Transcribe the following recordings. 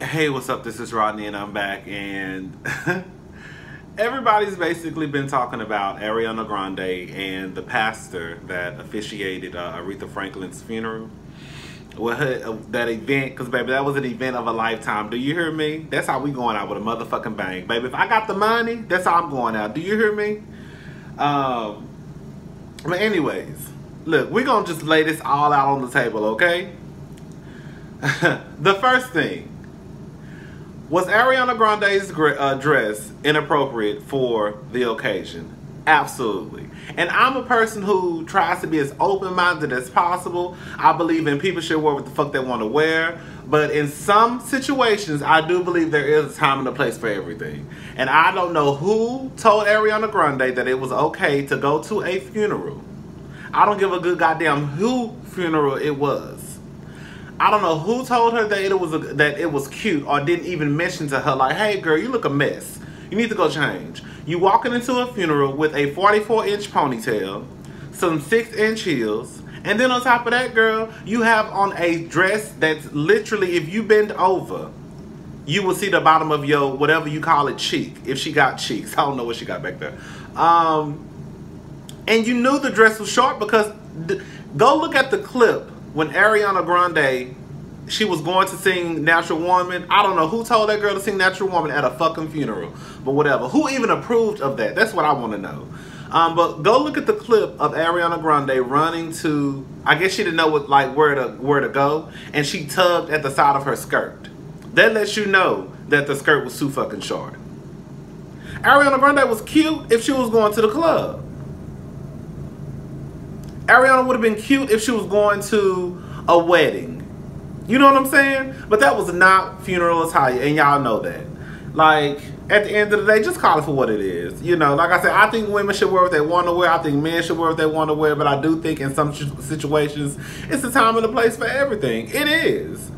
Hey, what's up? This is Rodney and I'm back, and everybody's basically been talking about Ariana Grande and the pastor that officiated Aretha Franklin's funeral. Well, that event, because baby, that was an event of a lifetime. Do you hear me? That's how we going out with a motherfucking bang. Baby, if I got the money, that's how I'm going out. Do you hear me? But anyways, look, we're going to just lay this all out on the table, okay? The first thing. Was Ariana Grande's dress inappropriate for the occasion? Absolutely. And I'm a person who tries to be as open-minded as possible. I believe in people should wear what the fuck they want to wear. But in some situations, I do believe there is a time and a place for everything. And I don't know who told Ariana Grande that it was okay to go to a funeral. I don't give a good goddamn who funeral it was. I don't know who told her that it was cute or didn't even mention to her like, hey girl, you look a mess. You need to go change. You walking into a funeral with a 44-inch ponytail, some 6-inch heels, and then on top of that, girl, you have on a dress that's literally, if you bend over, you will see the bottom of your, whatever you call it, cheek. If she got cheeks. I don't know what she got back there. And you knew the dress was short because, go look at the clip. When Ariana Grande, she was going to sing Natural Woman. I don't know who told that girl to sing Natural Woman at a fucking funeral. But whatever. Who even approved of that? That's what I want to know. But go look at the clip of Ariana Grande running to, I guess she didn't know what, like where to go. And she tugged at the side of her skirt. That lets you know that the skirt was too fucking short. Ariana Grande was cute if she was going to the club. Ariana would have been cute if she was going to a wedding. You know what I'm saying? But that was not funeral attire, and y'all know that. Like, at the end of the day, just call it for what it is. You know, like I said, I think women should wear what they want to wear. I think men should wear what they want to wear. But I do think in some situations, it's the time and the place for everything. It is.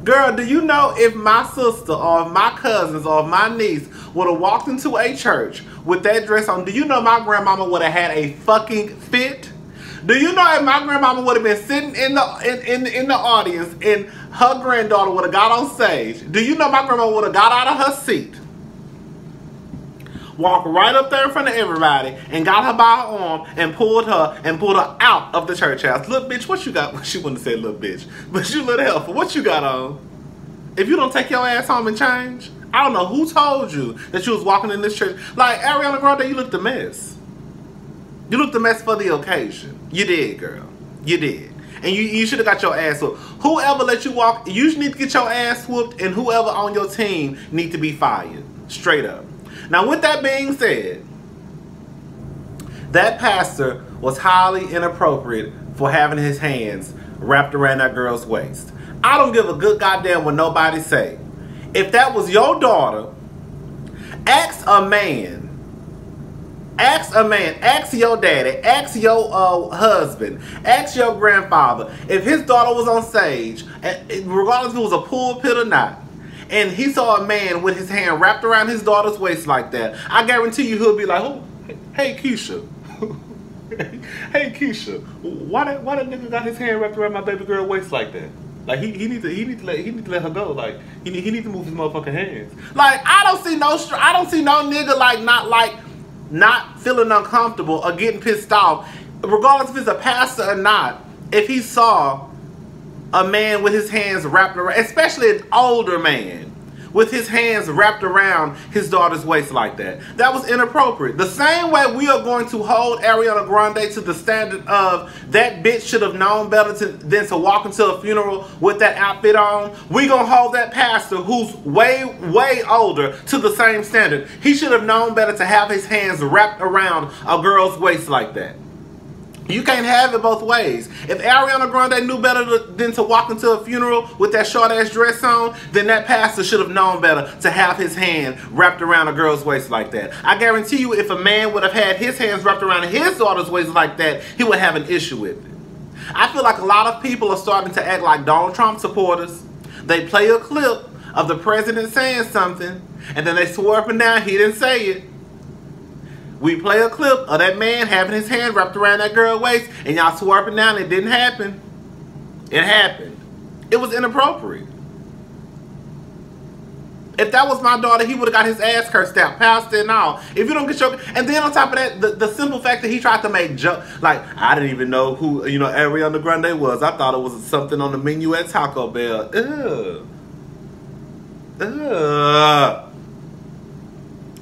Girl, do you know if my sister or if my cousins or if my niece would have walked into a church with that dress on, do you know my grandmama would have had a fucking fit? Do you know if my grandmama would have been sitting in the audience and her granddaughter would have got on stage? Do you know my grandma would have got out of her seat, walked right up there in front of everybody, and got her by her arm and pulled her out of the church house? Little bitch, what you got? Well, she wouldn't say little bitch, but you little helper, what you got on? If you don't take your ass home and change, I don't know who told you that you was walking in this church. Like, Ariana Grande, you looked a mess. You looked a mess for the occasion. You did, girl. You did. And you should have got your ass whooped. Whoever let you walk, you need to get your ass whooped, and whoever on your team need to be fired. Straight up. Now, with that being said, that pastor was highly inappropriate for having his hands wrapped around that girl's waist. I don't give a good goddamn what nobody say. If that was your daughter, ask a man. Ask a man, ask your daddy, ask your husband, ask your grandfather. If his daughter was on stage, regardless if it was a pulpit or not, and he saw a man with his hand wrapped around his daughter's waist like that, I guarantee you he'll be like, oh, hey Keisha, hey Keisha, why that nigga got his hand wrapped around my baby girl's waist like that? Like he need to let her go. Like he need to move his motherfucking hands. Like I don't see no nigga not feeling uncomfortable or getting pissed off, regardless if it's a pastor or not, if he saw a man with his hands wrapped around, especially an older man, with his hands wrapped around his daughter's waist like that. That was inappropriate. The same way we are going to hold Ariana Grande to the standard of that bitch should have known better than to walk into a funeral with that outfit on. We gonna hold that pastor who's way, way older to the same standard. He should have known better to have his hands wrapped around a girl's waist like that. You can't have it both ways. If Ariana Grande knew better than to walk into a funeral with that short-ass dress on, then that pastor should have known better to have his hand wrapped around a girl's waist like that. I guarantee you if a man would have had his hands wrapped around his daughter's waist like that, he would have an issue with it. I feel like a lot of people are starting to act like Donald Trump supporters. They play a clip of the president saying something, and then they swear up and down he didn't say it. We play a clip of that man having his hand wrapped around that girl's waist, and y'all swerving down. It didn't happen. It happened. It was inappropriate. If that was my daughter, he would have got his ass cursed out, pastor and all. If you don't get your... And then on top of that, the simple fact that he tried to make joke, like, I didn't even know who, you know, Ariana Grande was. I thought it was something on the menu at Taco Bell. Ugh. Ugh.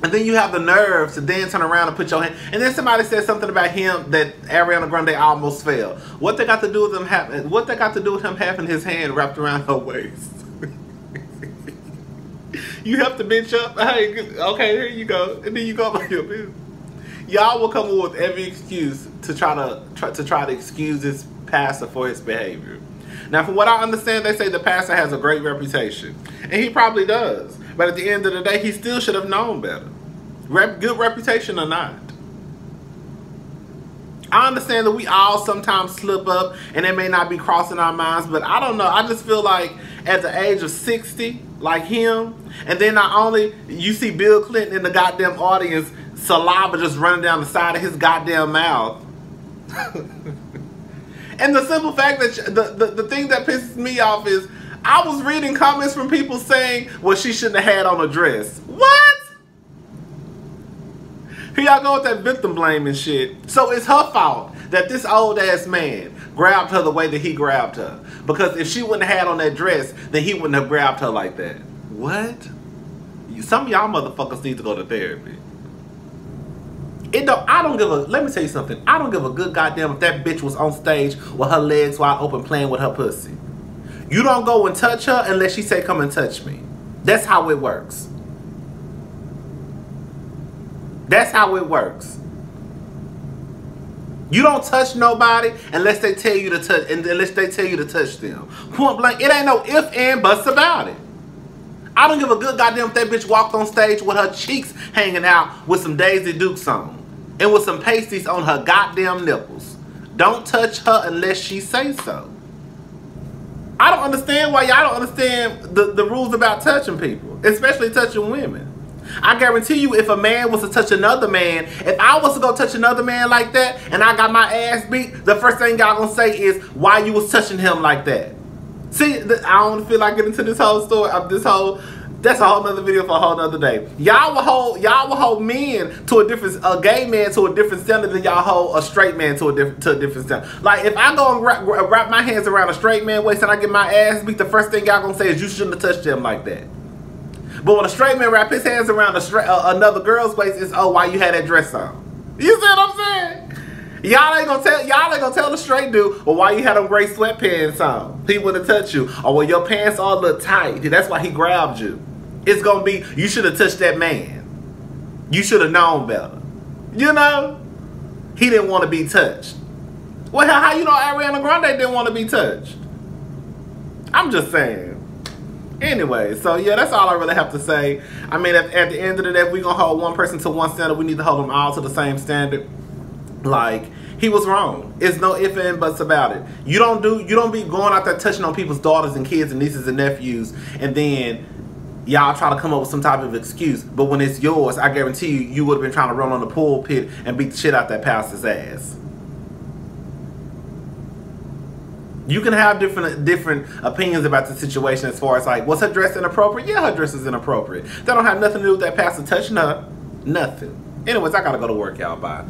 And then you have the nerve to then turn around and put your hand... And then somebody said something about him that Ariana Grande almost fell. What they got to do with him having... What they got to do with him having his hand wrapped around her waist? You have to bench up. Hey, okay, here you go. And then you go about your business. Y'all will come up with every excuse to try to excuse this pastor for his behavior. Now, from what I understand, they say the pastor has a great reputation. And he probably does. But at the end of the day, he still should have known better. Good reputation or not. I understand that we all sometimes slip up and it may not be crossing our minds, but I don't know. I just feel like at the age of 60, like him, and then not only you see Bill Clinton in the goddamn audience, saliva just running down the side of his goddamn mouth. And the simple fact that the thing that pisses me off is I was reading comments from people saying, well, she shouldn't have had on a dress. What? Here y'all go with that victim blaming shit. So it's her fault that this old ass man grabbed her the way that he grabbed her. Because if she wouldn't have had on that dress, then he wouldn't have grabbed her like that. What? Some of y'all motherfuckers need to go to therapy. I don't give a, let me tell you something. I don't give a good goddamn if that bitch was on stage with her legs wide open playing with her pussy. You don't go and touch her unless she say, come and touch me. That's how it works. That's how it works. You don't touch nobody unless they tell you to touch, unless they tell you to touch them. Point blank, it ain't no if and buts about it. I don't give a good goddamn if that bitch walked on stage with her cheeks hanging out with some Daisy Dukes on and with some pasties on her goddamn nipples. Don't touch her unless she say so. I don't understand why y'all don't understand the rules about touching people, especially touching women. I guarantee you if a man was to touch another man, if I was to go touch another man like that and I got my ass beat, the first thing y'all gonna say is why you was touching him like that. See, I don't feel like getting into this whole story. That's a whole nother video for a whole nother day. Y'all will hold men to a gay man to a different standard than y'all hold a straight man to a different standard. Like if I go and wrap my hands around a straight man waist and I get my ass beat, the first thing y'all gonna say is you shouldn't have touched him like that. But when a straight man wrap his hands around another girl's waist, it's oh why you had that dress on. You see what I'm saying? Y'all ain't gonna tell the straight dude, well, why you had them gray sweatpants on? He wouldn't touch you. Or well, your pants all look tight. That's why he grabbed you. It's gonna be, you should have touched that man. You should have known better. You know? He didn't want to be touched. Well, how you know Ariana Grande didn't want to be touched? I'm just saying. Anyway, so yeah, that's all I really have to say. I mean, at the end of the day, if we're gonna hold one person to one standard, we need to hold them all to the same standard. Like, he was wrong. It's no ifs and buts about it. You don't be going out there touching on people's daughters and kids and nieces and nephews, and then y'all try to come up with some type of excuse. But when it's yours, I guarantee you, you would have been trying to run on the pulpit and beat the shit out that pastor's ass. You can have different opinions about the situation as far as like, was her dress inappropriate? Yeah, her dress is inappropriate. That don't have nothing to do with that pastor touching her. Nothing. Anyways, I gotta go to work, y'all. Bye.